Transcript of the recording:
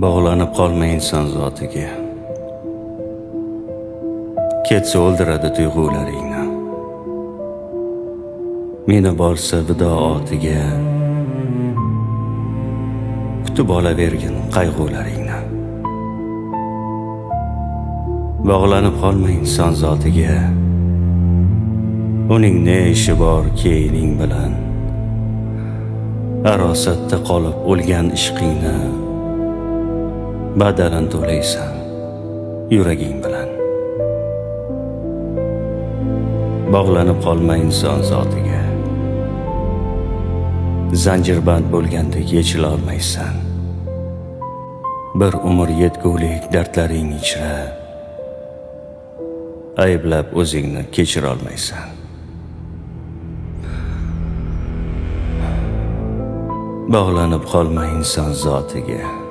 Bog'lanib qolma inson zotiga. Ketsa o'ldiradi tuyg'ularingni. Meni borsa vido otiga. Kutib olavergin qayg'ularingni. Bog'lanib qolma inson zotiga. Uning ne ishi bor keyining bilan. Arosatda qolib o'lgan ishqingni badalin to'laysan yuraging bilan. Bog'lanib qolma inson zotiga. Zanjirband bo'lgandek yechila olmaysan. Bir umr yetgulik dardlaring ichra ayblab o'zingni kechira olmaysan. Bog'lanib qolma inson zotiga.